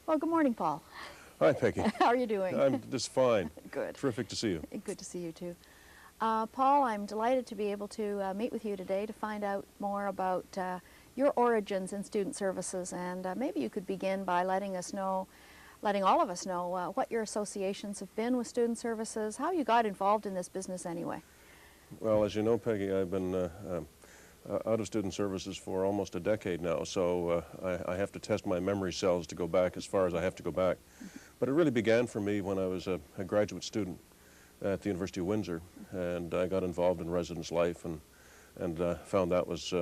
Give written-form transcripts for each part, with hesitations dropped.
Well, good morning, Paul. Hi, Peggy. How are you doing? I'm just fine. Good. Terrific to see you. Good to see you, too. Paul, I'm delighted to be able to meet with you today to find out more about your origins in student services, and maybe you could begin by letting all of us know what your associations have been with student services, how you got involved in this business anyway. Well, as you know, Peggy, I've been out of student services for almost a decade now, so I have to test my memory cells to go back as far as I have to go back. But it really began for me when I was a graduate student at the University of Windsor, and I got involved in residence life and found that was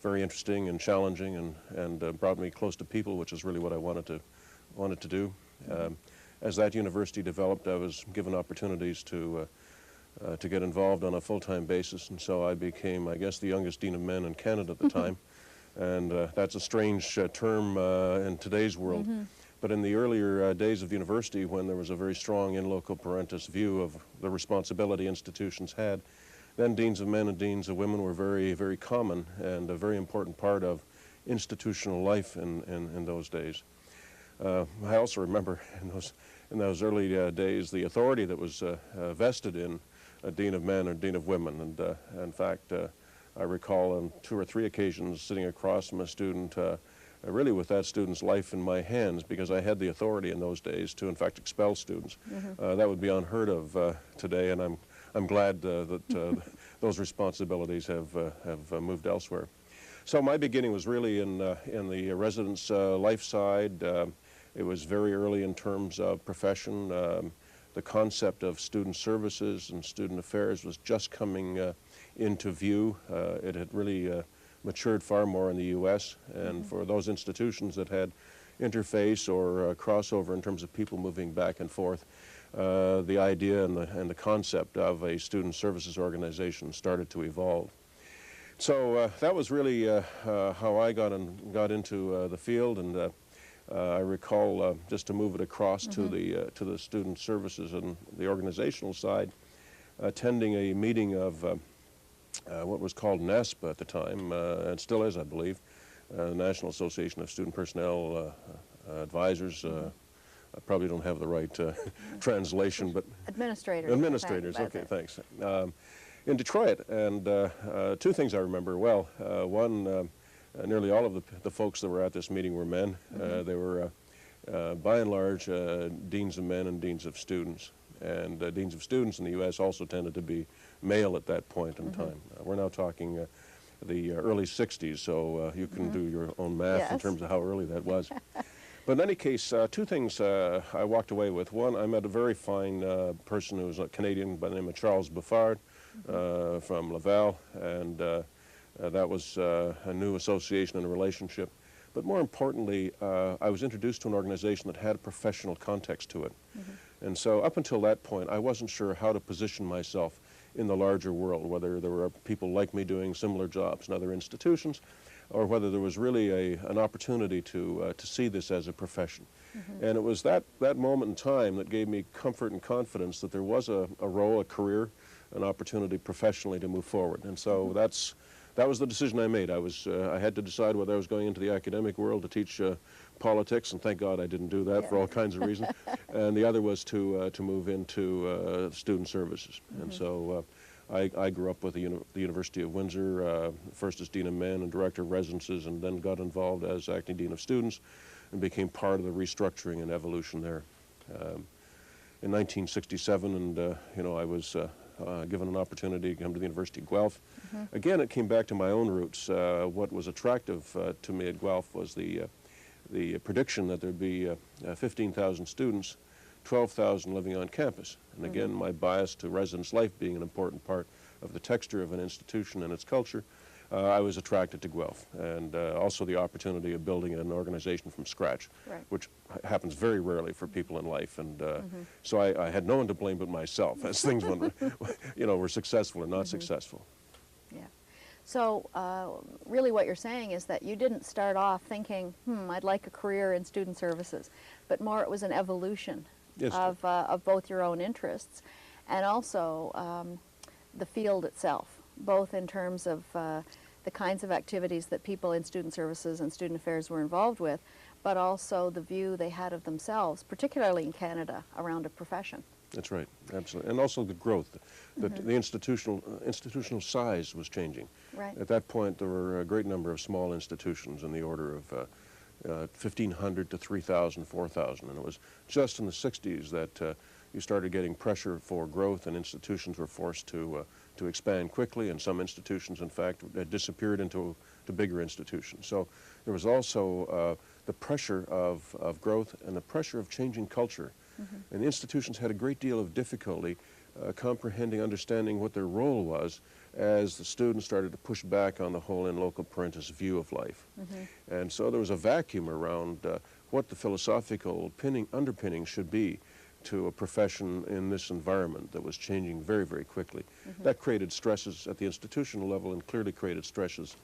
very interesting and challenging and brought me close to people, which is really what I wanted to do. As that university developed, I was given opportunities to get involved on a full-time basis, and so I became, I guess, the youngest dean of men in Canada at the time. And that's a strange term in today's world. But in the earlier days of the university, when there was a very strong in loco parentis view of the responsibility institutions had, then deans of men and deans of women were very, very common and a very important part of institutional life in those days. I also remember in those early days the authority that was vested in a dean of men or dean of women. And in fact, I recall on 2 or 3 occasions sitting across from a student really with that student's life in my hands, because I had the authority in those days to, in fact, expel students. That would be unheard of today, and I'm glad that those responsibilities have moved elsewhere. So my beginning was really in the residence life side. It was very early in terms of profession. The concept of student services and student affairs was just coming into view. It had really matured far more in the U.S., and for those institutions that had interface or crossover in terms of people moving back and forth, the idea and the concept of a student services organization started to evolve. So that was really how I got into the field, and I recall, just to move it across to the student services and the organizational side, attending a meeting of what was called NASPA at the time, and still is, I believe, the National Association of Student Personnel Advisors. I probably don't have the right translation, but Administrators. Administrators, okay, thanks. In Detroit, and 2 things I remember well. One, nearly all of the folks that were at this meeting were men. They were, by and large, deans of men and deans of students. And deans of students in the U.S. also tended to be male at that point in time. We're now talking the early 60s, so you can do your own math in terms of how early that was. But in any case, 2 things I walked away with. One, I met a very fine person who was a Canadian by the name of Charles Buffard from Laval, and that was a new association and a relationship. But more importantly, I was introduced to an organization that had a professional context to it. And so up until that point, I wasn't sure how to position myself in the larger world, whether there were people like me doing similar jobs in other institutions, or whether there was really an opportunity to see this as a profession. And it was that moment in time that gave me comfort and confidence that there was a role, a career, an opportunity professionally to move forward. And so that was the decision I made. I had to decide whether I was going into the academic world to teach politics, and thank God I didn't do that for all kinds of reasons. And the other was to move into student services. And so I grew up with the University of Windsor, first as Dean of Men and Director of Residences, and then got involved as Acting Dean of Students and became part of the restructuring and evolution there. In 1967, and I was given an opportunity to come to the University of Guelph. Again, it came back to my own roots. What was attractive to me at Guelph was the prediction that there'd be 15,000 students, 12,000 living on campus. And again, my bias to residence life being an important part of the texture of an institution and its culture, I was attracted to Guelph, and also the opportunity of building an organization from scratch, which happens very rarely for people in life. And so I had no one to blame but myself as things were successful or not successful. Yeah. So really what you're saying is that you didn't start off thinking, I'd like a career in student services, but more it was an evolution of both your own interests and also the field itself, both in terms of the kinds of activities that people in student services and student affairs were involved with, but also the view they had of themselves, particularly in Canada, around a profession. That's right, absolutely. And also the growth, the institutional size was changing. Right. At that point, there were a great number of small institutions in the order of 1,500 to 3,000, 4,000. And it was just in the 60s that you started getting pressure for growth, and institutions were forced to expand quickly, and some institutions, in fact, disappeared into bigger institutions. So there was also the pressure of growth and the pressure of changing culture. And the institutions had a great deal of difficulty comprehending, understanding what their role was as the students started to push back on the whole in loco parentis view of life. And so there was a vacuum around what the philosophical underpinning should be to a profession in this environment that was changing very, very quickly. That created stresses at the institutional level and clearly created stresses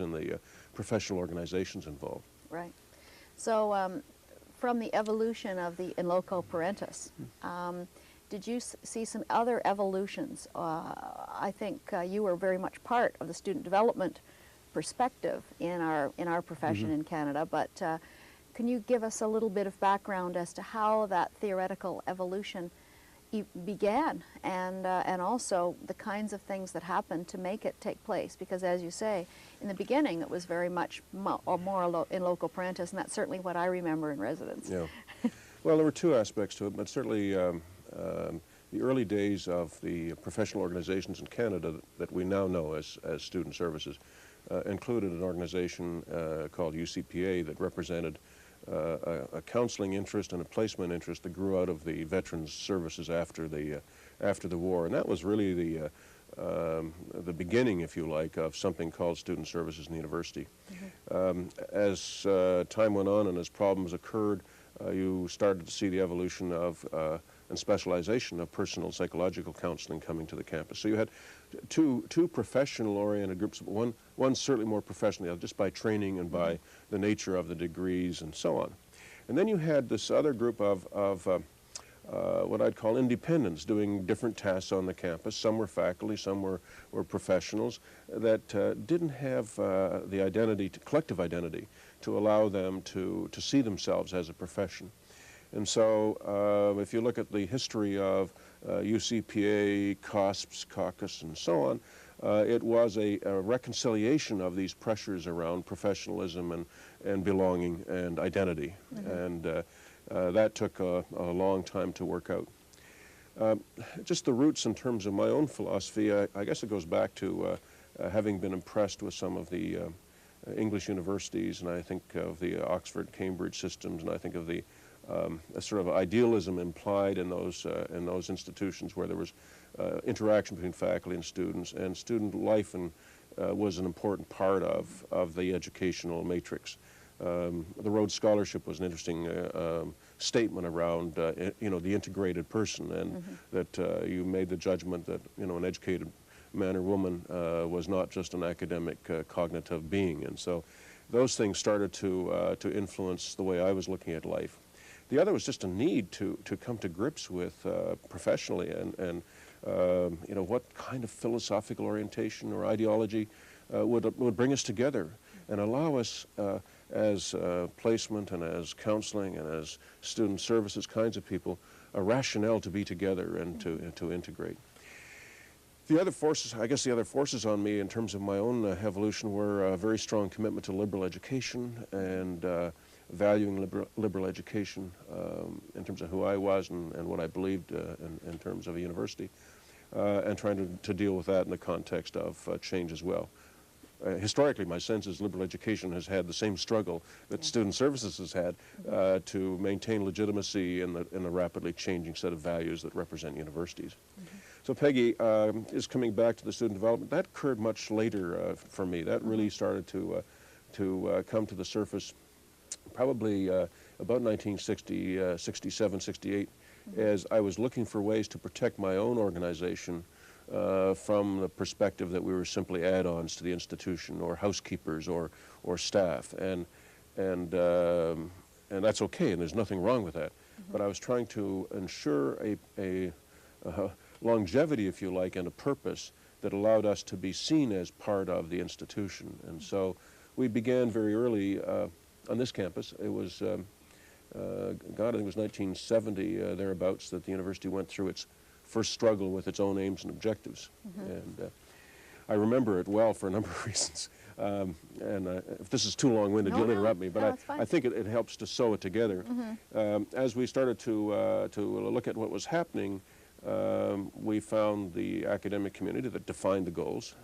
in the professional organizations involved. Right. So from the evolution of the in loco parentis, did you see some other evolutions? I think you were very much part of the student development perspective in our profession in Canada, but can you give us a little bit of background as to how that theoretical evolution began, and also the kinds of things that happened to make it take place? Because as you say, in the beginning it was very much more in loco parentis, and that's certainly what I remember in residence. Yeah. Well, there were two aspects to it, but certainly the early days of the professional organizations in Canada that we now know as student services included an organization called UCPA that represented a counseling interest and a placement interest that grew out of the veterans services after the war, and that was really the beginning, if you like, of something called student services in the university. As time went on and as problems occurred, you started to see the evolution of and specialization of personal psychological counseling coming to the campus. So you had two professional-oriented groups. One certainly more professionally, just by training and by the nature of the degrees and so on. And then you had this other group of what I'd call independents doing different tasks on the campus. Some were faculty, some were professionals that didn't have the identity, collective identity, to allow them to see themselves as a profession. And so if you look at the history of UCPA, COSPS, caucus, and so on, it was a reconciliation of these pressures around professionalism and belonging and identity. And that took a long time to work out. Just the roots in terms of my own philosophy, I guess it goes back to having been impressed with some of the English universities, and I think of the Oxford, Cambridge systems, and I think of the a sort of idealism implied in those institutions where there was interaction between faculty and student life was an important part of the educational matrix. The Rhodes Scholarship was an interesting statement around the integrated person, and that you made the judgment that an educated man or woman was not just an academic cognitive being, and so those things started to influence the way I was looking at life. The other was just a need to come to grips with professionally and what kind of philosophical orientation or ideology would bring us together and allow us as placement and as counseling and as student services kinds of people a rationale to be together and to integrate. The other forces on me in terms of my own evolution were a very strong commitment to liberal education and valuing liberal education in terms of who I was and what I believed in terms of a university, and trying to deal with that in the context of change as well. Historically, my sense is liberal education has had the same struggle that student services has had to maintain legitimacy in the rapidly changing set of values that represent universities. So Peggy is coming back to the student development. That occurred much later for me. That really started to come to the surface probably about 1960, 67, 68, as I was looking for ways to protect my own organization from the perspective that we were simply add-ons to the institution or housekeepers or staff, and that's okay, and there's nothing wrong with that. But I was trying to ensure a longevity, if you like, and a purpose that allowed us to be seen as part of the institution. And so we began very early on this campus. It was, God, I think it was 1970, thereabouts, that the university went through its first struggle with its own aims and objectives. And I remember it well for a number of reasons. If this is too long-winded, No, you'll no, interrupt me, but no, it's fine. I think it helps to sew it together. As we started to look at what was happening, we found the academic community that defined the goals,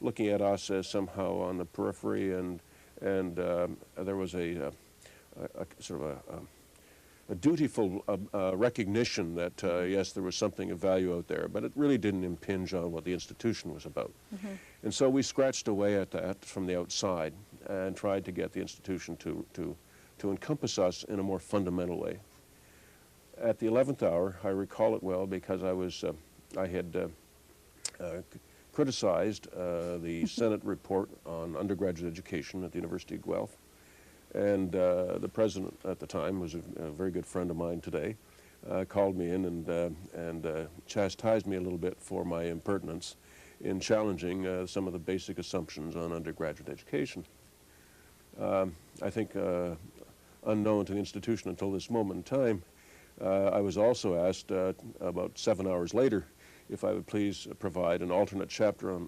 looking at us as somehow on the periphery, and there was a sort of a dutiful recognition that, yes, there was something of value out there, but it really didn't impinge on what the institution was about. And so we scratched away at that from the outside and tried to get the institution to encompass us in a more fundamental way. At the 11th hour, I recall it well because I had criticized the Senate report on undergraduate education at the University of Guelph. And the president at the time, was a very good friend of mine today, called me in and chastised me a little bit for my impertinence in challenging some of the basic assumptions on undergraduate education. I think unknown to the institution until this moment in time, I was also asked about 7 hours later if I would please provide an alternate chapter on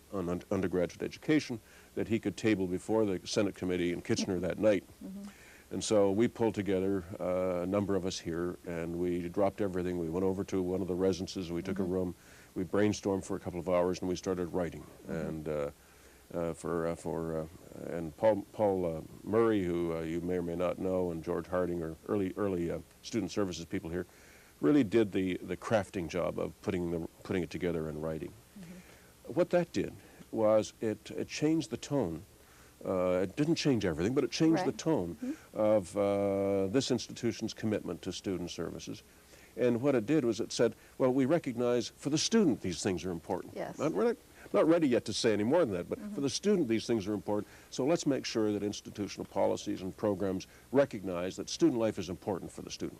undergraduate education that he could table before the Senate committee in Kitchener that night. And so we pulled together a number of us here, and we dropped everything. We went over to one of the residences, we took a room, we brainstormed for a couple of hours, and we started writing. And Paul Murray, who you may or may not know, and George Harding, are early student services people here, really did the crafting job of putting it together and writing. What that did was it changed the tone. It didn't change everything, but it changed the tone of this institution's commitment to student services. And what it did was it said, well, we recognize for the student these things are important. Yes. We're not ready yet to say any more than that, but for the student these things are important. So let's make sure that institutional policies and programs recognize that student life is important for the student.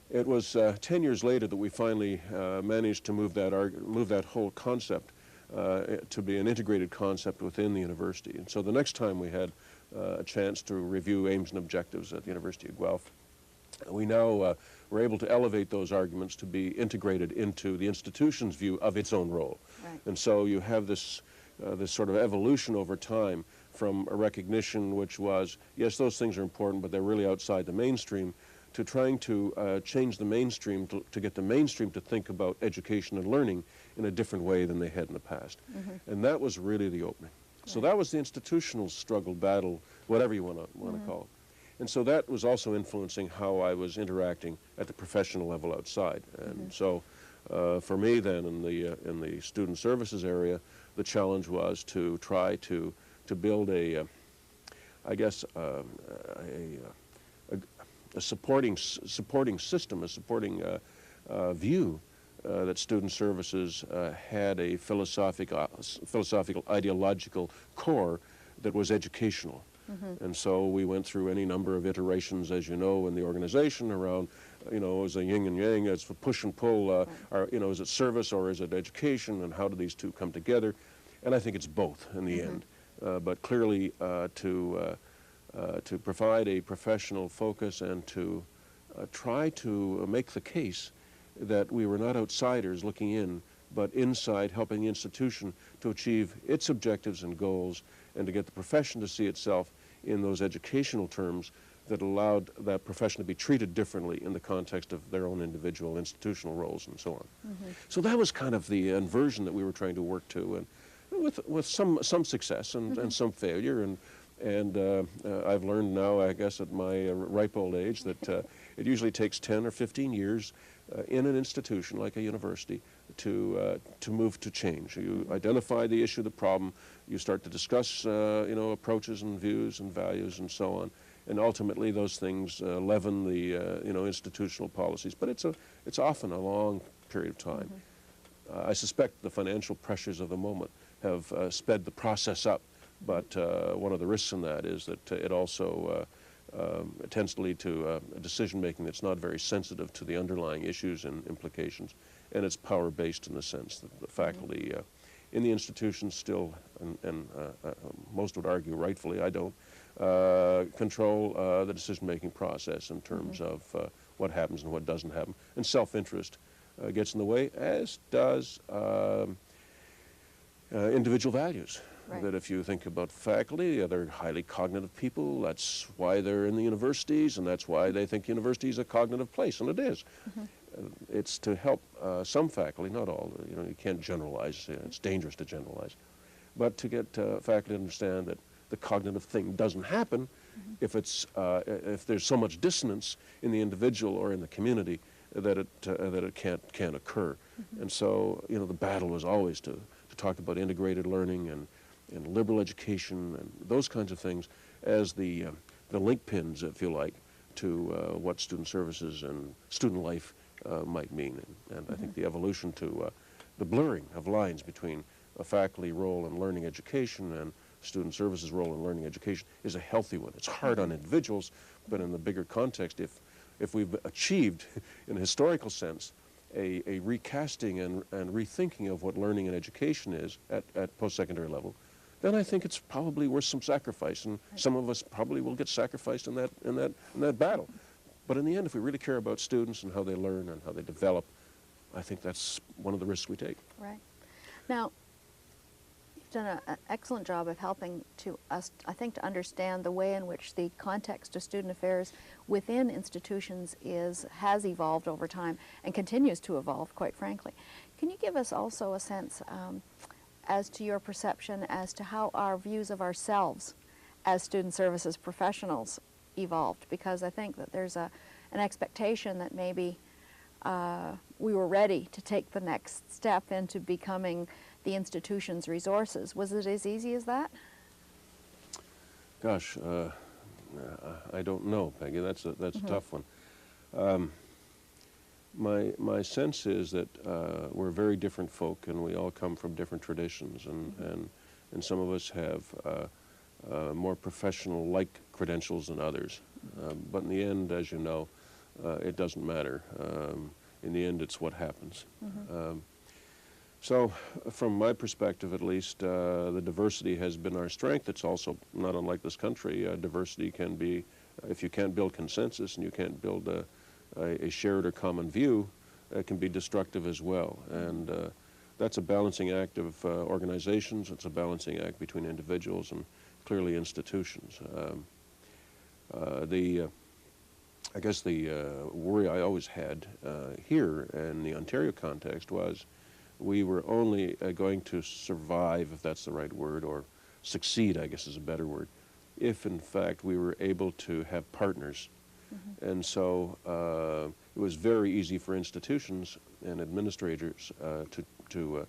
It was 10 years later that we finally managed to move that whole concept to be an integrated concept within the university. And so the next time we had a chance to review aims and objectives at the University of Guelph, we now were able to elevate those arguments to be integrated into the institution's view of its own role. Right. And so you have this sort of evolution over time from a recognition which was, yes, those things are important, but they're really outside the mainstream, to trying to change the mainstream to get the mainstream to think about education and learning in a different way than they had in the past. And that was really the opening. So that was the institutional struggle, battle, whatever you want to call it. And so that was also influencing how I was interacting at the professional level outside. And so for me then in the student services area, the challenge was to try to build a supporting system, a supporting view that student services had a philosophical, ideological core that was educational. And so we went through any number of iterations, as you know, in the organization around, as a yin and yang, it's a push and pull, is it service or is it education, and how do these two come together? And I think it's both in the end. But clearly to provide a professional focus and to try to make the case that we were not outsiders looking in, but inside helping the institution to achieve its objectives and goals, and to get the profession to see itself in those educational terms that allowed that profession to be treated differently in the context of their own individual institutional roles and so on. So that was kind of the inversion that we were trying to work to, and with some success and some failure. And I've learned now, I guess, at my ripe old age, that it usually takes 10 or 15 years in an institution like a university to move to change. You identify the issue, the problem, you start to discuss, approaches and views and values and so on, and ultimately those things leaven the, institutional policies. But it's often a long period of time. I suspect the financial pressures of the moment have sped the process up. But one of the risks in that is that it also tends to lead to a decision-making that's not very sensitive to the underlying issues and implications, and it's power-based in the sense that the faculty in the institutions still, and most would argue rightfully, I don't, control the decision-making process in terms of what happens and what doesn't happen. And self-interest gets in the way, as does individual values. Right. That if you think about faculty, they're highly cognitive people. That's why they're in the universities, and that's why they think university is a cognitive place, and it is. It's to help some faculty, not all. You know, you can't generalize. It's dangerous to generalize. But to get faculty to understand that the cognitive thing doesn't happen if there's so much dissonance in the individual or in the community that it can't occur. And so, you know, the battle was always to talk about integrated learning and liberal education and those kinds of things as the link pins, if you like, to what student services and student life might mean. And I think the evolution to the blurring of lines between a faculty role in learning education and student services role in learning education is a healthy one. It's hard on individuals, but in the bigger context, if we've achieved, in a historical sense, a recasting and rethinking of what learning and education is at post-secondary level, then I think it's probably worth some sacrifice, and some of us probably will get sacrificed in that battle. But in the end, if we really care about students and how they learn and how they develop, I think that's one of the risks we take. Right. Now, you've done an excellent job of helping to us, I think, to understand the way in which the context of student affairs within institutions has evolved over time and continues to evolve, quite frankly. Can you give us also a sense as to your perception as to how our views of ourselves as student services professionals evolved? Because I think that there's an expectation that maybe we were ready to take the next step into becoming the institution's resources. Was it as easy as that? Gosh, I don't know, Peggy. That's a tough one. My sense is that we're very different folk, and we all come from different traditions, and some of us have more professional-like credentials than others. But in the end, as you know, it doesn't matter. In the end, it's what happens. So, from my perspective at least, the diversity has been our strength. It's also not unlike this country. Diversity can be, if you can't build consensus and you can't build a shared or common view, it can be destructive as well. And that's a balancing act of organizations. It's a balancing act between individuals and clearly institutions. I guess the worry I always had here in the Ontario context was we were only going to survive, if that's the right word, or succeed, I guess is a better word, if in fact we were able to have partners. And so it was very easy for institutions and administrators to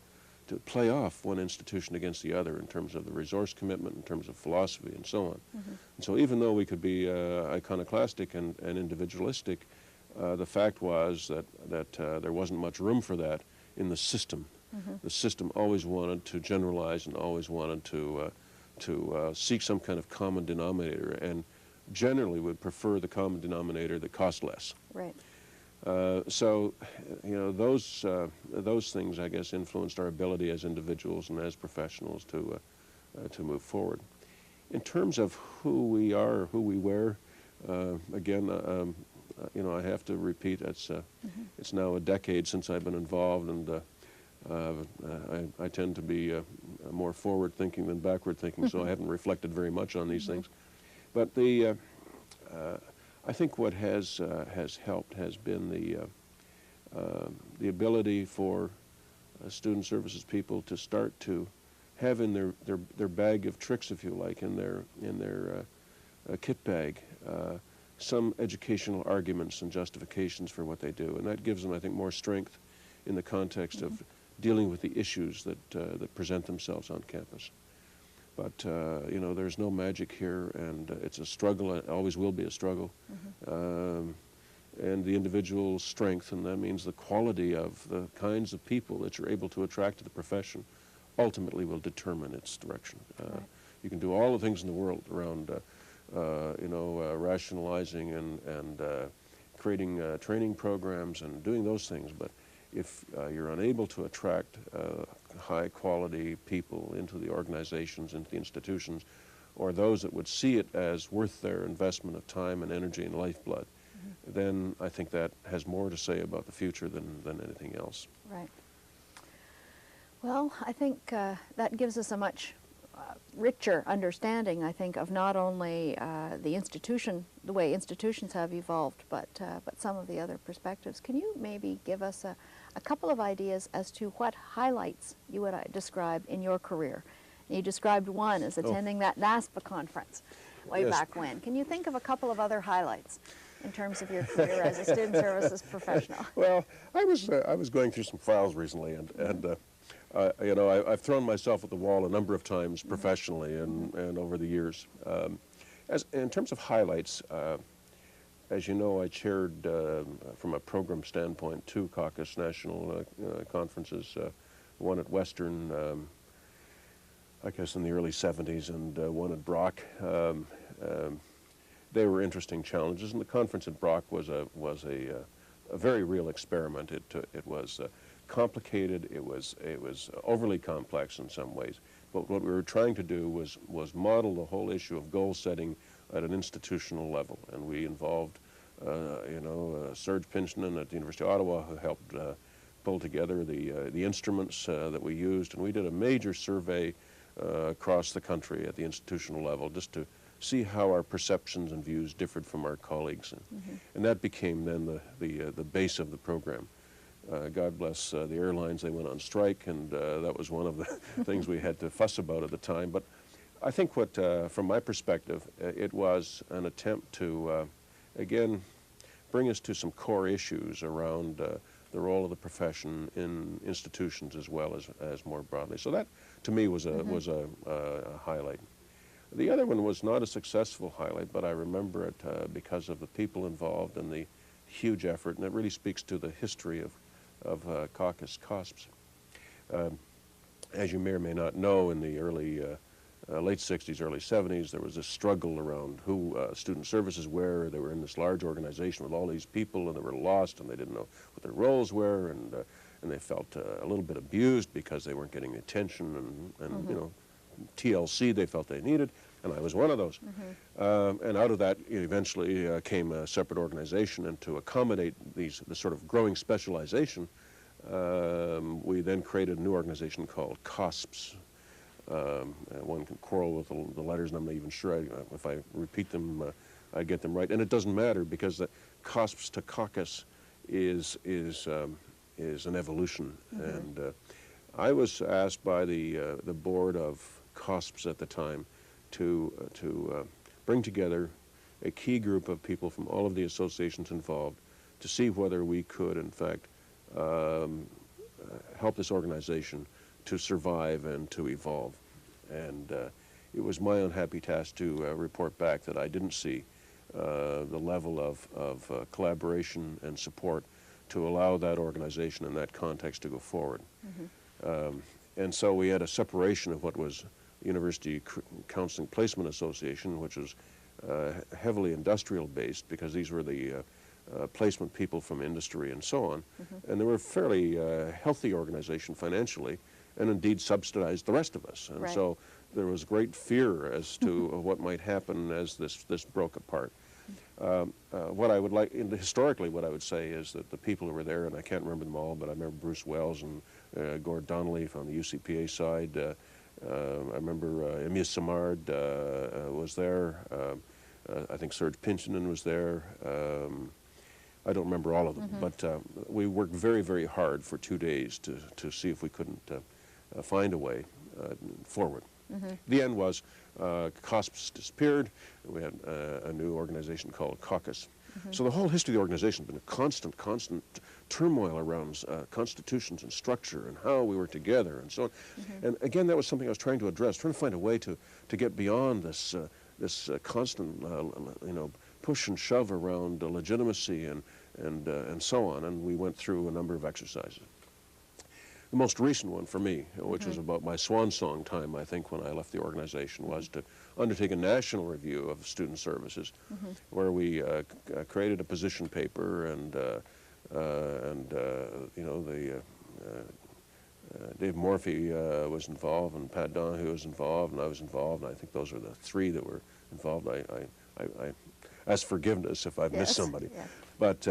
play off one institution against the other in terms of the resource commitment, in terms of philosophy, and so on. And so even though we could be iconoclastic and individualistic, the fact was that there wasn't much room for that in the system. The system always wanted to generalize and always wanted to seek some kind of common denominator, and generally would prefer the common denominator that cost less. Right. So, you know, those things, I guess, influenced our ability as individuals and as professionals to move forward. In terms of who we are, who we were, again, you know, I have to repeat, it's now a decade since I've been involved, and I tend to be more forward-thinking than backward-thinking, so I haven't reflected very much on these things. But I think what has helped has been the ability for student services people to start to have in their bag of tricks, if you like, in their kit bag, some educational arguments and justifications for what they do, and that gives them, I think, more strength in the context of dealing with the issues that present themselves on campus. But you know, there's no magic here, and it's a struggle. It always will be a struggle. And the individual strength, and that means the quality of the kinds of people that you're able to attract to the profession, ultimately will determine its direction. You can do all the things in the world around, you know, rationalizing and creating training programs and doing those things, but if you're unable to attract high-quality people into the organizations, into the institutions, or those that would see it as worth their investment of time and energy and lifeblood, then I think that has more to say about the future than anything else. Right. Well, I think that gives us a much richer understanding, I think, of not only the institution, the way institutions have evolved, but some of the other perspectives. Can you maybe give us a couple of ideas as to what highlights you would describe in your career? You described one as attending that NASPA conference way back when. Can you think of a couple of other highlights in terms of your career as a student services professional? Well, I was going through some files recently, and you know, I've thrown myself at the wall a number of times professionally and over the years. In terms of highlights, as you know, I chaired, from a program standpoint, 2 caucus national conferences, one at Western, I guess in the early 70s, and one at Brock. They were interesting challenges, and the conference at Brock was a very real experiment. It was complicated. It was overly complex in some ways. But what we were trying to do was model the whole issue of goal setting at an institutional level, and we involved, you know, Serge Pinchnan at the University of Ottawa, who helped pull together the instruments that we used, and we did a major survey across the country at the institutional level, just to see how our perceptions and views differed from our colleagues, and that became then the base of the program. God bless the airlines; they went on strike, and that was one of the things we had to fuss about at the time. But I think what, from my perspective, it was an attempt to, again, bring us to some core issues around the role of the profession in institutions as well as more broadly. So that, to me, was a highlight. The other one was not a successful highlight, but I remember it because of the people involved and the huge effort, and it really speaks to the history of caucus COSPs. As you may or may not know, in the late 60s, early 70s, there was a struggle around who student services were. They were in this large organization with all these people, and they were lost, and they didn't know what their roles were, and they felt a little bit abused because they weren't getting the attention and you know, TLC they felt they needed, and I was one of those. And out of that eventually came a separate organization, and to accommodate the sort of growing specialization, we then created a new organization called COSPs. One can quarrel with the letters, and I'm not even sure if I repeat them, I get them right. And it doesn't matter, because the COSPs to caucus is an evolution. And I was asked by the board of COSPs at the time to bring together a key group of people from all of the associations involved to see whether we could, in fact, help this organization to survive and to evolve. And it was my unhappy task to report back that I didn't see the level of collaboration and support to allow that organization in that context to go forward. And so we had a separation of what was University Counseling Placement Association, which was heavily industrial based, because these were the placement people from industry and so on. And they were a fairly healthy organization financially, and indeed subsidized the rest of us. And so there was great fear as to what might happen as this broke apart. What I would like, historically, what I would say is that the people who were there, and I can't remember them all, but I remember Bruce Wells and Gord Donnelly from the UCPA side. I remember Emile Samard was there. I think Serge Pinchnan was there. I don't remember all of them, but we worked very, very hard for 2 days to see if we couldn't find a way forward. The end was COSPs disappeared. We had a new organization called Caucus. So the whole history of the organization has been a constant turmoil around constitutions and structure and how we were together and so on. And again, that was something I was trying to address, trying to find a way to get beyond this constant you know, push and shove around legitimacy and so on. And we went through a number of exercises. The most recent one for me, which was about my swan song time, I think, when I left the organization, was to undertake a national review of student services, where we created a position paper and you know, Dave Morphy was involved, and Pat Donahue was involved, and I was involved, and I think those are the three that were involved. I ask forgiveness if I've missed somebody. Yes. But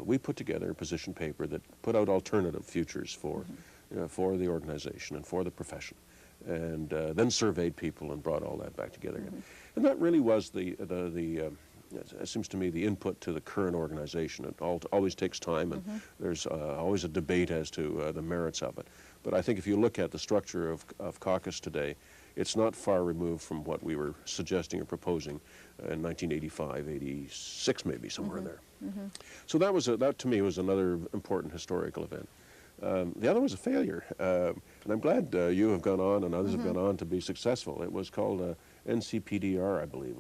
we put together a position paper that put out alternative futures for, for the organization and for the profession, and then surveyed people and brought all that back together again. And that really was it seems to me, the input to the current organization. It always takes time, and there's always a debate as to the merits of it. But I think if you look at the structure of caucus today, it's not far removed from what we were suggesting or proposing in 1985, 86, maybe somewhere in there. So that to me was another important historical event. The other was a failure, and I'm glad you have gone on and others have gone on to be successful. It was called NCPDR, I believe.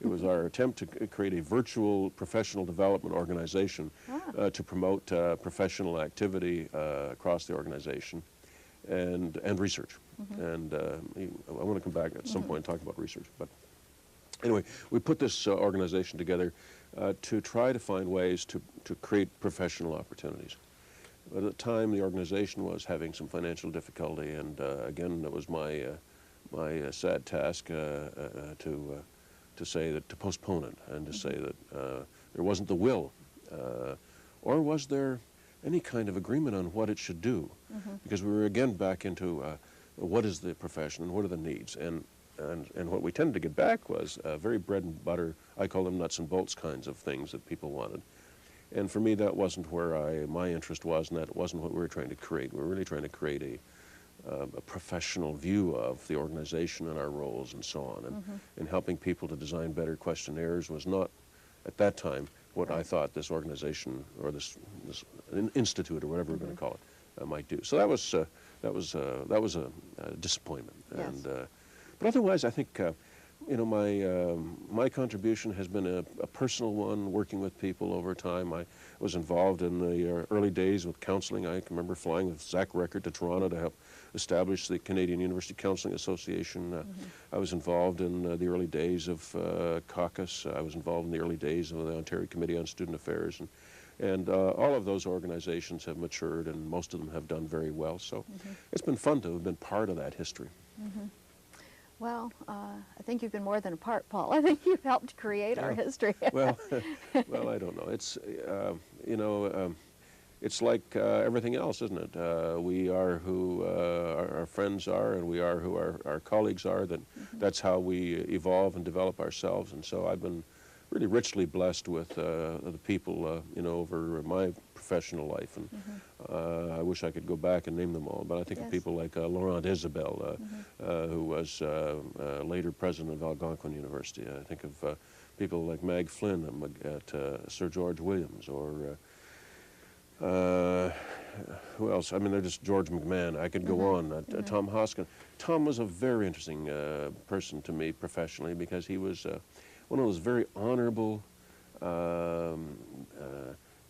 It was our attempt to create a virtual professional development organization to promote professional activity across the organization and research. And I want to come back at some point and talk about research. But anyway, we put this organization together to try to find ways to create professional opportunities. At the time, the organization was having some financial difficulty, and again, it was my sad task to say that, to postpone it, and to say that there wasn't the will, or was there any kind of agreement on what it should do, because we were again back into what is the profession and what are the needs, and what we tended to get back was very bread and butter, I call them nuts and bolts kinds of things that people wanted. And for me, that wasn't where my interest was, and that wasn't what we were trying to create. We were really trying to create a professional view of the organization and our roles and so on. And helping people to design better questionnaires was not, at that time, what I thought this organization or this institute or whatever we're going to call it might do. So that was a disappointment. Yes. And but otherwise, I think you know, my contribution has been a personal one, working with people over time. I was involved in the early days with counseling. I can remember flying with Zach Record to Toronto to help establish the Canadian University Counseling Association. I was involved in the early days of caucus. I was involved in the early days of the Ontario Committee on Student Affairs. And all of those organizations have matured, and most of them have done very well. So it's been fun to have been part of that history. Well, I think you've been more than a part, Paul. I think you've helped create our history. well, I don't know. It's, you know, it's like everything else, isn't it? We are who our friends are, and we are who our colleagues are. That's how we evolve and develop ourselves. And so I've been really richly blessed with the people, you know, over my professional life. And I wish I could go back and name them all, but I think of people like Laurent Isabelle, who was later president of Algonquin University. I think of people like Mag Flynn at Sir George Williams, or who else? I mean, there's just George McMahon. I could go on. Tom Hoskin. Tom was a very interesting person to me professionally, because he was one of those very honorable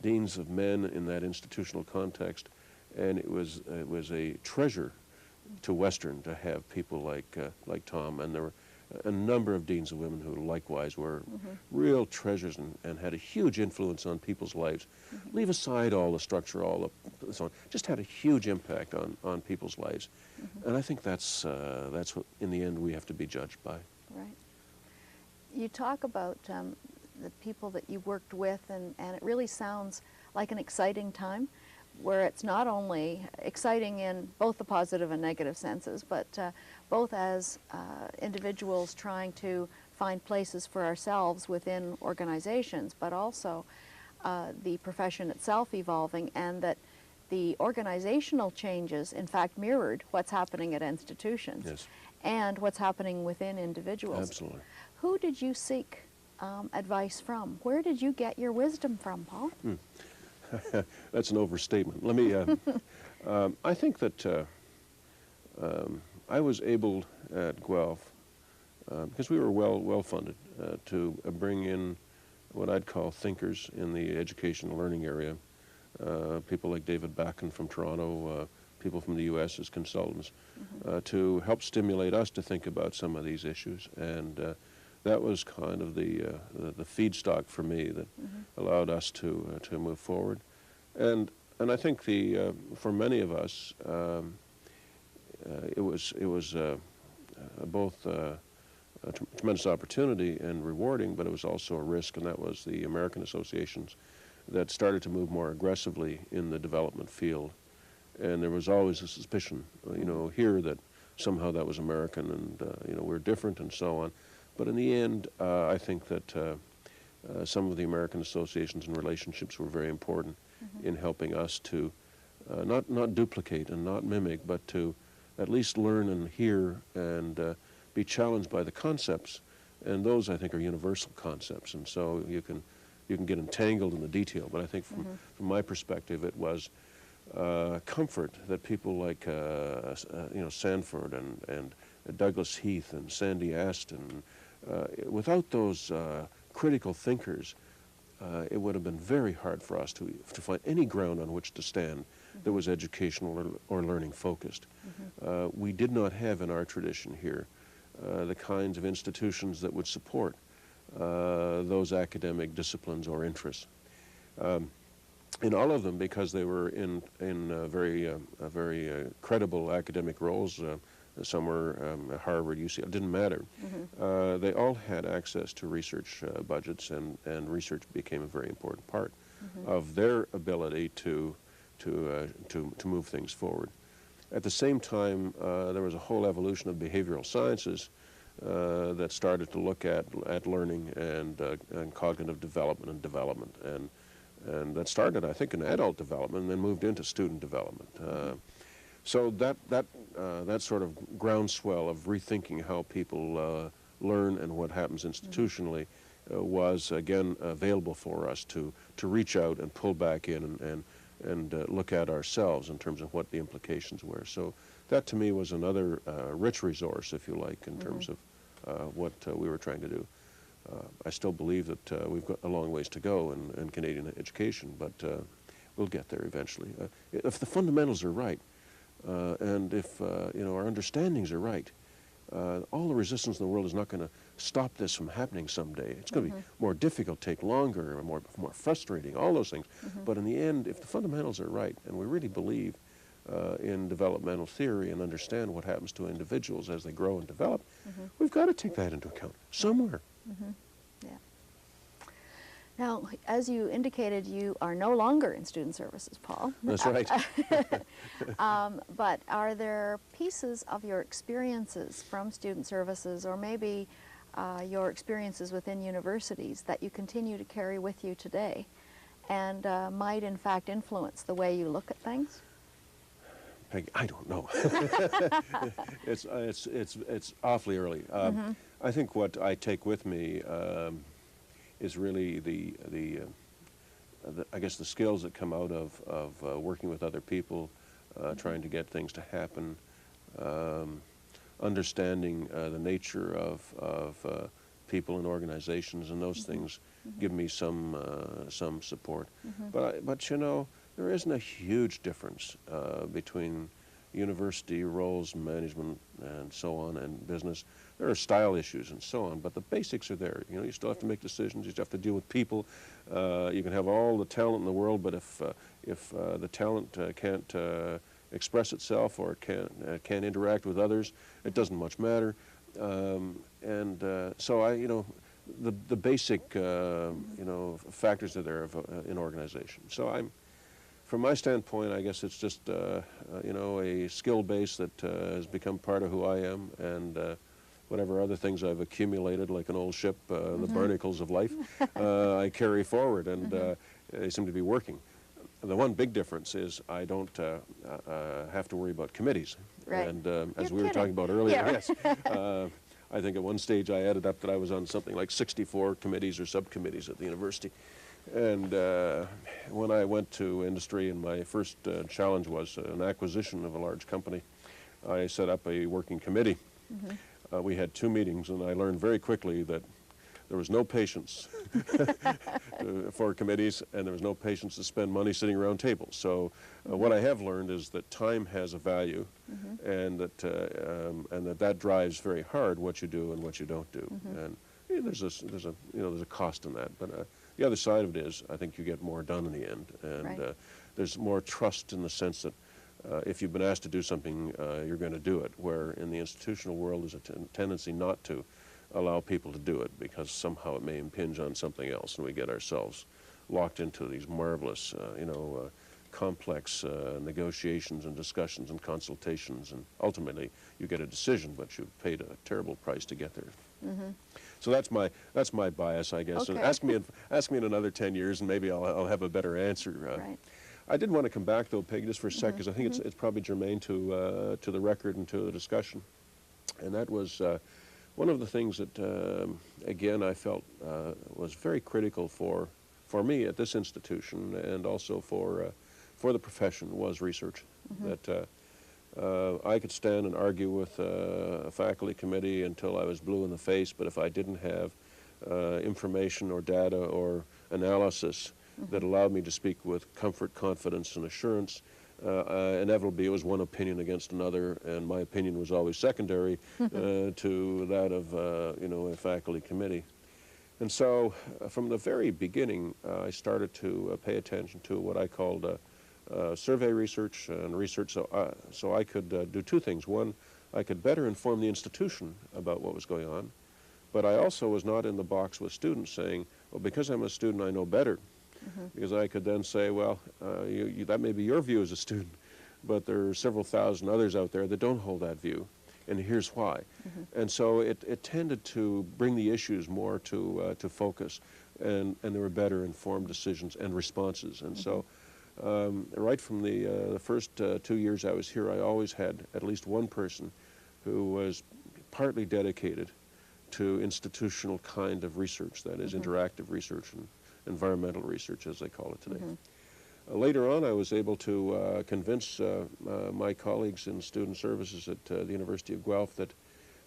deans of men in that institutional context, and it was a treasure to Western to have people like Tom, and there were a number of deans of women who likewise were real treasures and had a huge influence on people's lives. Leave aside all the structure, all the so on, just had a huge impact on people's lives, and I think that's what in the end we have to be judged by. Right. You talk about the people that you worked with, and it really sounds like an exciting time, where it's not only exciting in both the positive and negative senses, but both as individuals trying to find places for ourselves within organizations, but also the profession itself evolving, and that the organizational changes, in fact, mirrored what's happening at institutions. Yes. And what's happening within individuals. Absolutely. Who did you seek advice from? Where did you get your wisdom from, Paul? That's an overstatement. Let me, I think that I was able at Guelph, because we were well funded, to bring in what I'd call thinkers in the education and learning area, people like David Backen from Toronto, people from the U.S. as consultants, to help stimulate us to think about some of these issues. And that was kind of the feedstock for me that allowed us to move forward. And I think for many of us, it was both a tremendous opportunity and rewarding, but it was also a risk, and that was the American associations that started to move more aggressively in the development field. And there was always a suspicion, here that somehow that was American and, we're different and so on. But in the end, I think that some of the American associations and relationships were very important in helping us to not duplicate and not mimic, but to at least learn and hear and be challenged by the concepts. And those, I think, are universal concepts. And so you can get entangled in the detail. But I think from my perspective, it was comfort that people like Sanford and Douglas Heath and Sandy Aston, without those critical thinkers, it would have been very hard for us to find any ground on which to stand that was educational or learning focused. We did not have in our tradition here the kinds of institutions that would support those academic disciplines or interests. In all of them, because they were in very credible academic roles, some were at Harvard, UCLA, it didn't matter. They all had access to research budgets, and research became a very important part of their ability to move things forward. At the same time, there was a whole evolution of behavioral sciences that started to look at learning and cognitive development, and that started, I think, in adult development and then moved into student development. So that sort of groundswell of rethinking how people learn and what happens institutionally was, again, available for us to reach out and pull back in and look at ourselves in terms of what the implications were. So that, to me, was another rich resource, if you like, in terms of what we were trying to do. I still believe that we've got a long ways to go in Canadian education, but we'll get there eventually. If the fundamentals are right, and if our understandings are right, all the resistance in the world is not going to stop this from happening someday. It's going to be more difficult, take longer, more frustrating, all those things. But in the end, if the fundamentals are right, and we really believe in developmental theory and understand what happens to individuals as they grow and develop, we've got to take that into account somewhere. Yeah. Now, as you indicated, you are no longer in student services, Paul. That's right. But are there pieces of your experiences from student services, or maybe your experiences within universities, that you continue to carry with you today and might in fact influence the way you look at things? Peggy, I don't know. It's awfully early. I think what I take with me is really I guess the skills that come out of working with other people, trying to get things to happen, understanding the nature of people and organizations, and those things give me some support. But there isn't a huge difference between university roles, management, and so on, and business. There are style issues and so on, but the basics are there. You still have to make decisions. You still have to deal with people. You can have all the talent in the world, but if the talent can't express itself or can't interact with others, it doesn't much matter. So the basic factors are there in organization. So from my standpoint, I guess it's just a skill base that has become part of who I am, and whatever other things I've accumulated, like an old ship, the barnacles of life, I carry forward, and they seem to be working. The one big difference is I don't have to worry about committees. Right. And as we were talking about earlier, yes. I think at one stage I added up that I was on something like 64 committees or subcommittees at the university. And when I went to industry, and my first challenge was an acquisition of a large company, I set up a working committee. We had 2 meetings, and I learned very quickly that there was no patience for committees, and there was no patience to spend money sitting around tables. So what I have learned is that time has a value, and that drives very hard what you do and what you don't do. And there's a cost in that, but the other side of it is I think you get more done in the end, and Right. there's more trust in the sense that if you've been asked to do something, you're going to do it, where in the institutional world there's a tendency not to allow people to do it because somehow it may impinge on something else, and we get ourselves locked into these marvelous, complex negotiations and discussions and consultations, and ultimately you get a decision, but you've paid a terrible price to get there. So that's my bias, I guess. Okay. And ask me in another 10 years, and maybe I'll have a better answer. Right. I did want to come back though, Peggy, just for a sec, because I think it's probably germane to the record and to the discussion, and that was one of the things that again I felt was very critical for me at this institution, and also for the profession, was research. That I could stand and argue with a faculty committee until I was blue in the face, but if I didn't have information or data or analysis that allowed me to speak with comfort, confidence, and assurance, inevitably it was one opinion against another, and my opinion was always secondary to that of a faculty committee. And so from the very beginning, I started to pay attention to what I called survey research and research, so I could do two things. One, I could better inform the institution about what was going on, but I also was not in the box with students saying, well, because I'm a student, I know better. Because I could then say, well, that may be your view as a student, but there are several thousand others out there that don't hold that view, and here's why. And so it tended to bring the issues more to focus, and there were better informed decisions and responses. And so right from the first 2 years I was here, I always had at least one person who was partly dedicated to institutional kind of research, that is interactive research and environmental research, as they call it today. Later on, I was able to convince my colleagues in student services at the University of Guelph that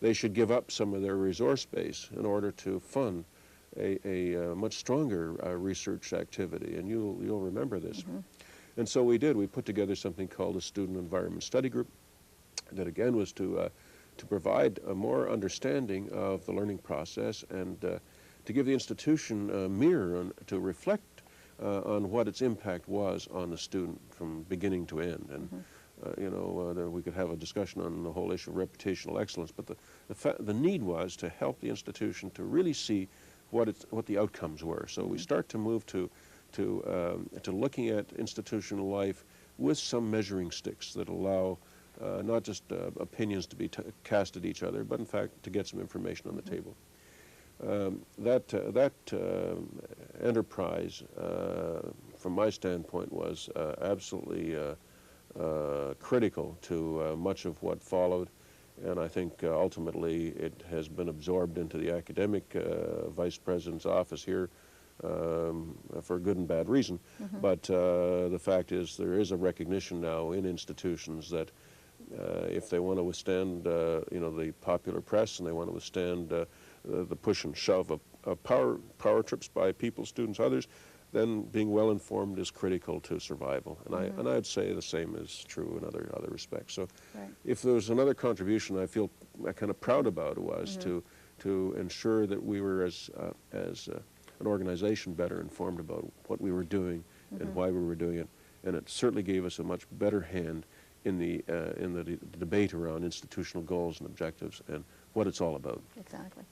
they should give up some of their resource base in order to fund a much stronger research activity, and you'll remember this. And so we did. We put together something called a Student Environment Study Group that again was to provide a more understanding of the learning process, and to give the institution a mirror to reflect on what its impact was on the student from beginning to end. And we could have a discussion on the whole issue of reputational excellence, but the need was to help the institution to really see what the outcomes were. So we start to move to looking at institutional life with some measuring sticks that allow not just opinions to be cast at each other, but in fact to get some information on the table. That enterprise, from my standpoint, was absolutely critical to much of what followed, and I think ultimately it has been absorbed into the academic vice president's office here for good and bad reason. But the fact is there is a recognition now in institutions that if they want to withstand the popular press, and they want to withstand the push and shove of power trips by people, students, others, then being well informed is critical to survival. And I'd say the same is true in other respects. So if there was another contribution I feel kind of proud about, was to ensure that we were as an organization better informed about what we were doing and why we were doing it, and it certainly gave us a much better hand in the debate around institutional goals and objectives and what it's all about. Exactly.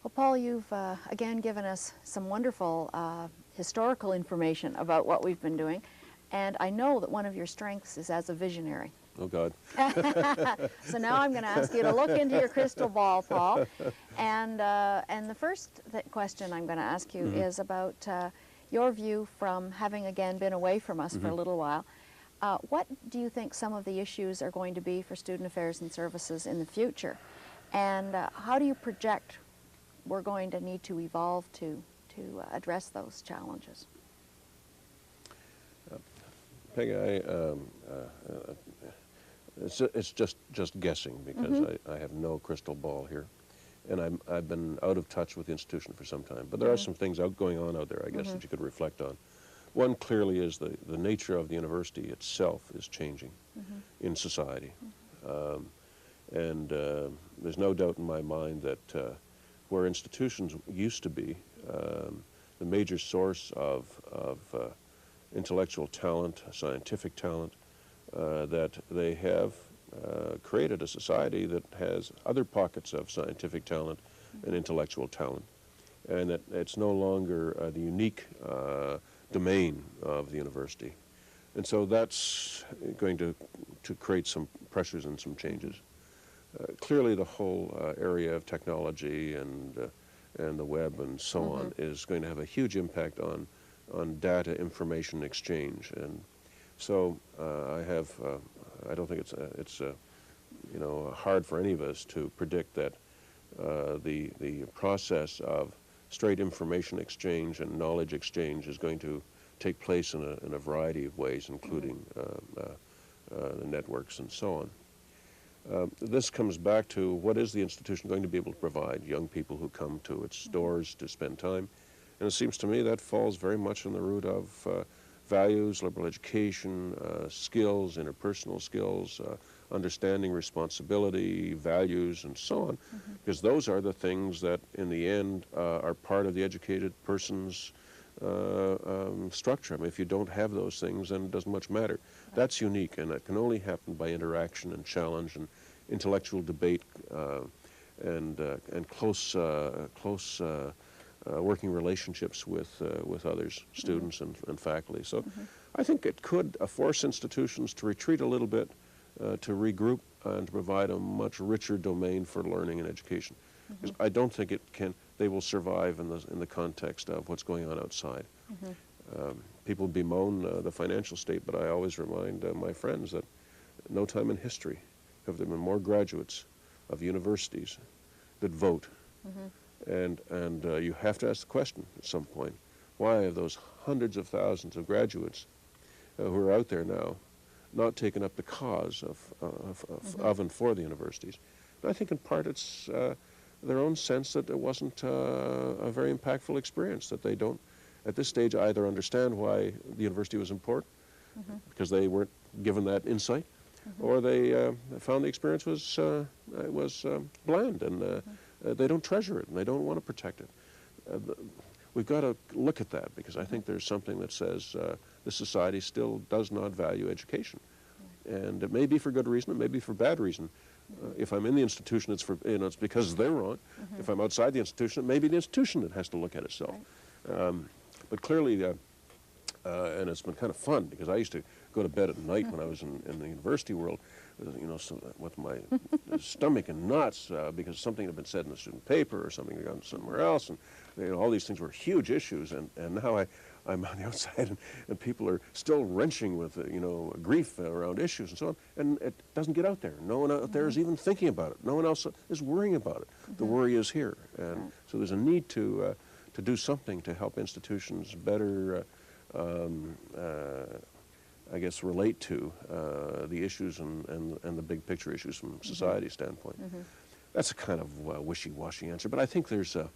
Well, Paul, you've again given us some wonderful historical information about what we've been doing, and I know that one of your strengths is as a visionary. Oh, God. So now I'm going to ask you to look into your crystal ball, Paul, and the first question I'm going to ask you is about your view from having again been away from us for a little while. What do you think some of the issues are going to be for student affairs and services in the future, and how do you project we're going to need to evolve to address those challenges? Peggy, it's just guessing, because I have no crystal ball here, and I've been out of touch with the institution for some time. But there are some things going on out there, I guess, that you could reflect on. One clearly is the nature of the university itself is changing in society, and there's no doubt in my mind that where institutions used to be the major source of intellectual talent, scientific talent, that they have created a society that has other pockets of scientific talent and intellectual talent, and that it's no longer the unique domain of the university. And so that's going to create some pressures and some changes. Clearly the whole area of technology and the web and so on is going to have a huge impact on data information exchange. And so I don't think it's you know, hard for any of us to predict that the process of straight information exchange and knowledge exchange is going to take place in a variety of ways, including the networks and so on. This comes back to what is the institution going to be able to provide young people who come to its doors to spend time. And it seems to me that falls very much on the root of values, liberal education, skills, interpersonal skills, understanding responsibility, values, and so on, because those are the things that in the end are part of the educated person's structure. I mean, if you don't have those things, then it doesn't much matter. That's unique, and that can only happen by interaction and challenge and intellectual debate and close working relationships with others, students and faculty. So I think it could force institutions to retreat a little bit, to regroup and to provide a much richer domain for learning and education. Because I don't think they will survive in the context of what's going on outside. People bemoan the financial state, but I always remind my friends that no time in history have there been more graduates of universities that vote. And you have to ask the question at some point, why are those hundreds of thousands of graduates who are out there now not taking up the cause of and for the universities? And I think in part it's their own sense that it wasn't a very impactful experience, that they don't at this stage either understand why the university was important, because they weren't given that insight, or they found the experience was bland, and they don't treasure it and they don't want to protect it. We've got to look at that, because I think there's something that says the society still does not value education. And it may be for good reason, it may be for bad reason. If I'm in the institution, it's for, it's because they're wrong. If I'm outside the institution, it may be the institution that has to look at itself. But clearly, and it's been kind of fun, because I used to go to bed at night when I was in the university world, so with my stomach in knots because something had been said in the student paper or something had gone somewhere else, and all these things were huge issues. And now I'm on the outside, and people are still wrenching with grief around issues and so on, and it doesn't get out there. No one out there is even thinking about it. No one else is worrying about it. The worry is here, and so there's a need to do something to help institutions better I guess, relate to the issues and the big picture issues from society's standpoint. That's a kind of wishy-washy answer, but I think there's a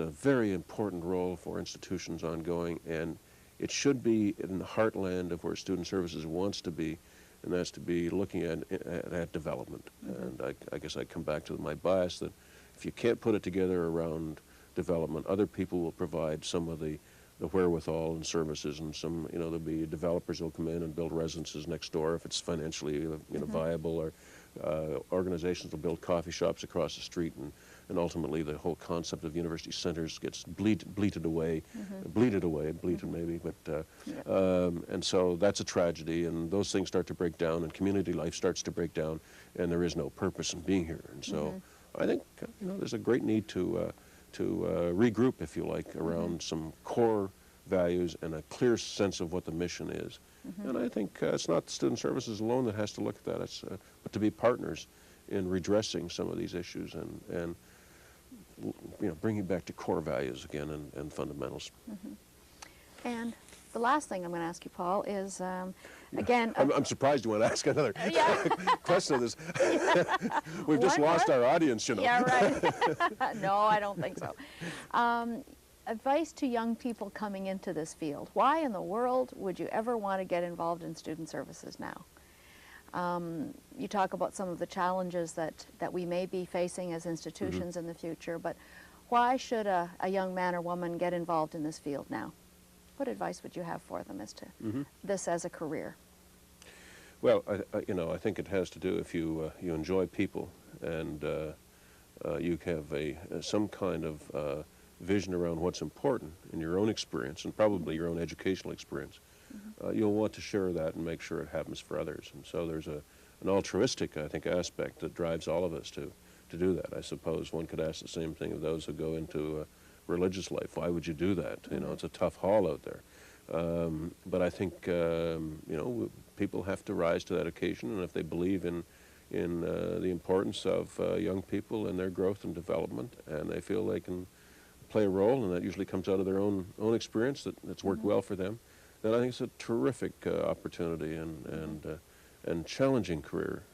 very important role for institutions ongoing, and it should be in the heartland of where student services wants to be, and that's to be looking at development. And I guess I come back to my bias that if you can't put it together around development, other people will provide some of the wherewithal and services, and some, there'll be developers who'll come in and build residences next door if it's financially viable, or organizations will build coffee shops across the street, and ultimately the whole concept of university centers gets bleated away, maybe, but and so that's a tragedy, and those things start to break down, and community life starts to break down, and there is no purpose in being here. And so I think there's a great need to regroup, if you like, around some core values and a clear sense of what the mission is. And I think it's not student services alone that has to look at that, but to be partners in redressing some of these issues and bringing back to core values again and fundamentals. And the last thing I'm going to ask you, Paul, is, again... I'm surprised you want to ask another question of this. We've just lost our audience, Yeah, right. No, I don't think so. Advice to young people coming into this field. Why in the world would you ever want to get involved in student services now? You talk about some of the challenges that we may be facing as Mm-hmm. institutions in the future, but why should a young man or woman get involved in this field now? What advice would you have for them as to this as a career? Well, I think it has to do if you enjoy people and you have some kind of vision around what's important in your own experience and probably your own educational experience. You'll want to share that and make sure it happens for others. And so there's an altruistic, I think, aspect that drives all of us to do that. I suppose one could ask the same thing of those who go into religious life. Why would you do that? You know, it's a tough haul out there. But I think, people have to rise to that occasion, and if they believe in the importance of young people and their growth and development, and they feel they can play a role, and that usually comes out of their own experience that's worked well for them, then I think it's a terrific opportunity and challenging career.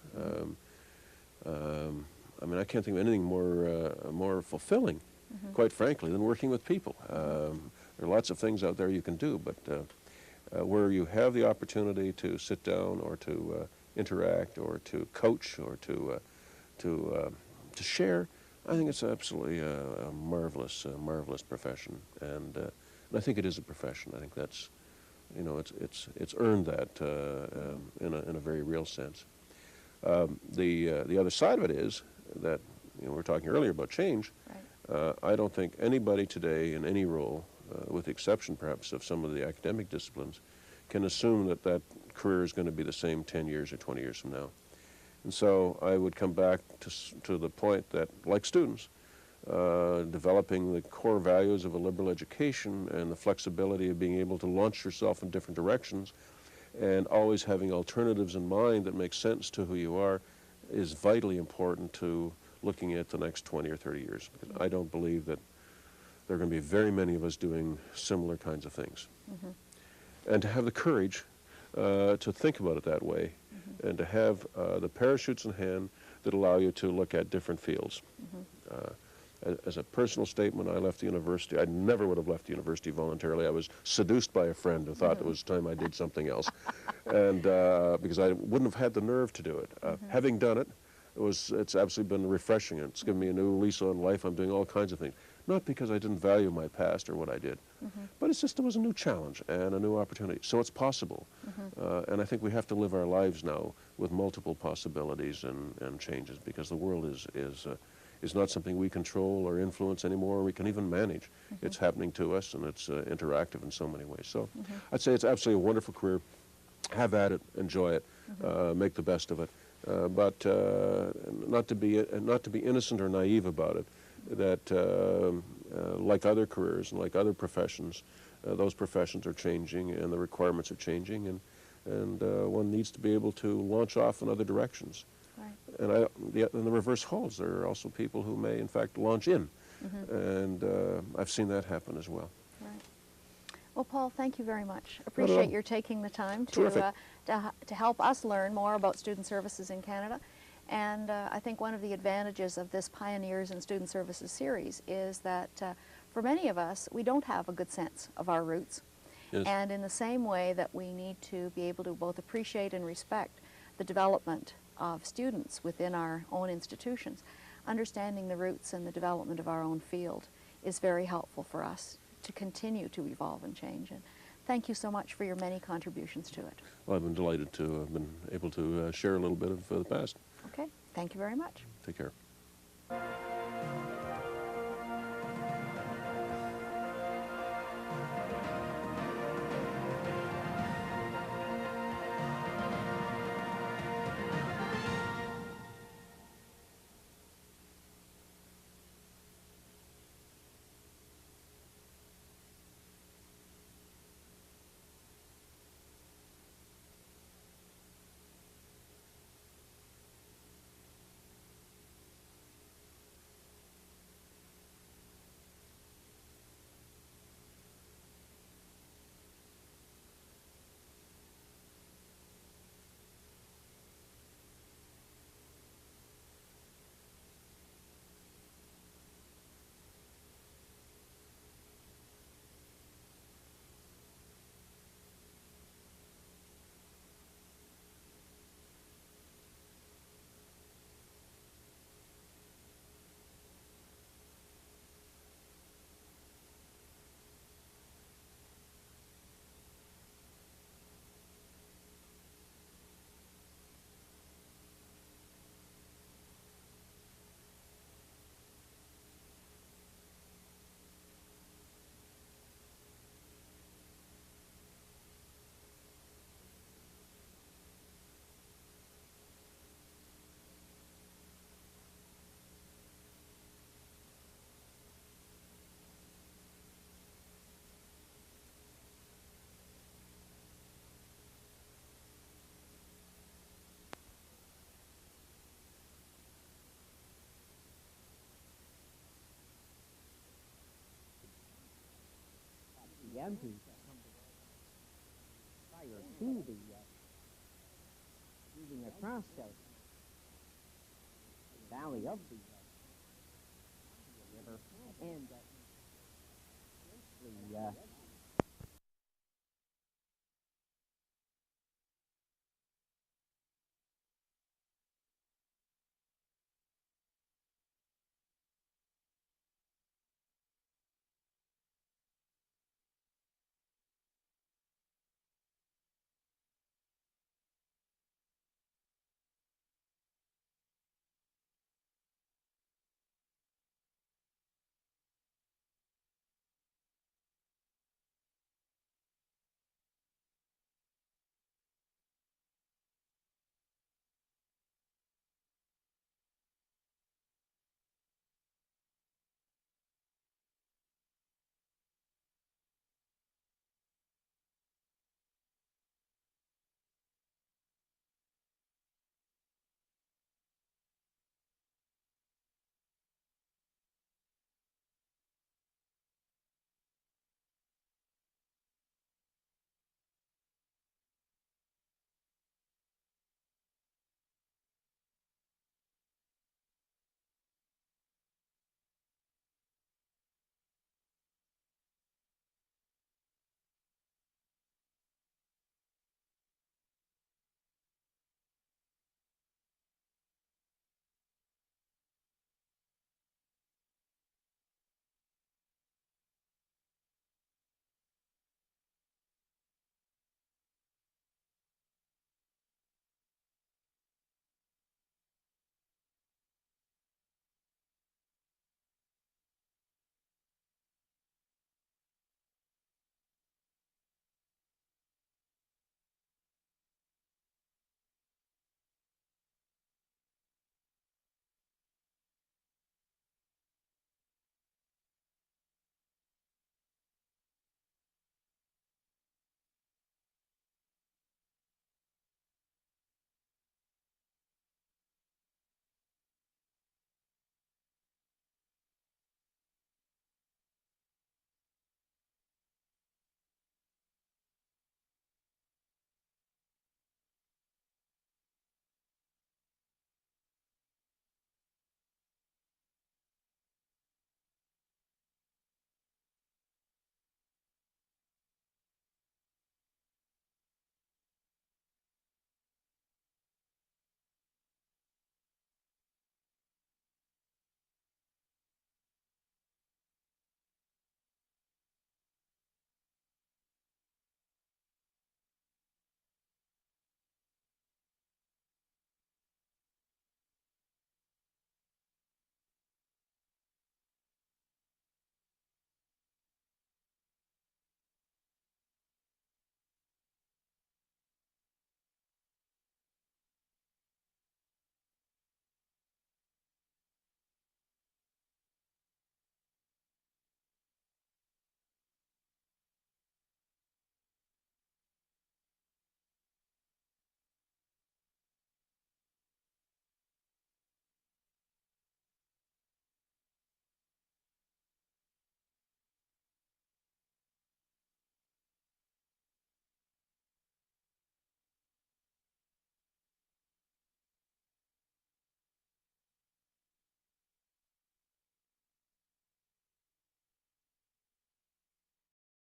I mean, I can't think of anything more fulfilling, quite frankly, than working with people. There are lots of things out there you can do, but where you have the opportunity to sit down or to interact or to coach or to share, I think it's absolutely a marvelous profession, and I think it is a profession. I think that's, it's earned that in a very real sense. The other side of it is that, we were talking earlier about change. Right. I don't think anybody today in any role, with the exception perhaps of some of the academic disciplines, can assume that that career is going to be the same 10 years or 20 years from now. And so I would come back to the point that, like students, developing the core values of a liberal education and the flexibility of being able to launch yourself in different directions and always having alternatives in mind that make sense to who you are is vitally important to looking at the next 20 or 30 years. Because I don't believe that there are going to be very many of us doing similar kinds of things. And to have the courage to think about it that way, and to have the parachutes in hand that allow you to look at different fields. As a personal statement, I left the university. I never would have left the university voluntarily. I was seduced by a friend who thought it was time I did something else, and because I wouldn't have had the nerve to do it. Having done it, it's absolutely been refreshing. It's given me a new lease on life. I'm doing all kinds of things. Not because I didn't value my past or what I did, but it's just there was a new challenge and a new opportunity. So it's possible. And I think we have to live our lives now with multiple possibilities and changes, because the world is not something we control or influence anymore, or we can even manage. It's happening to us, and it's interactive in so many ways. So I'd say it's absolutely a wonderful career. Have at it, enjoy it, make the best of it. But not to be innocent or naive about it. That like other careers and like other professions, those professions are changing and the requirements are changing, and one needs to be able to launch off in other directions. Right. And the reverse holds. There are also people who may, in fact, launch in, and I've seen that happen as well. Right. Well, Paul, thank you very much. Appreciate your taking the time to help us learn more about student services in Canada. And I think one of the advantages of this Pioneers in Student Services series is that for many of us, we don't have a good sense of our roots. Yes. And in the same way that we need to be able to both appreciate and respect the development of students within our own institutions, understanding the roots and the development of our own field is very helpful for us to continue to evolve and change. And thank you so much for your many contributions to it. Well, I've been delighted to have been able to share a little bit of the past. Okay, thank you very much. Take care. began to prior to the moving across the valley of the river, and the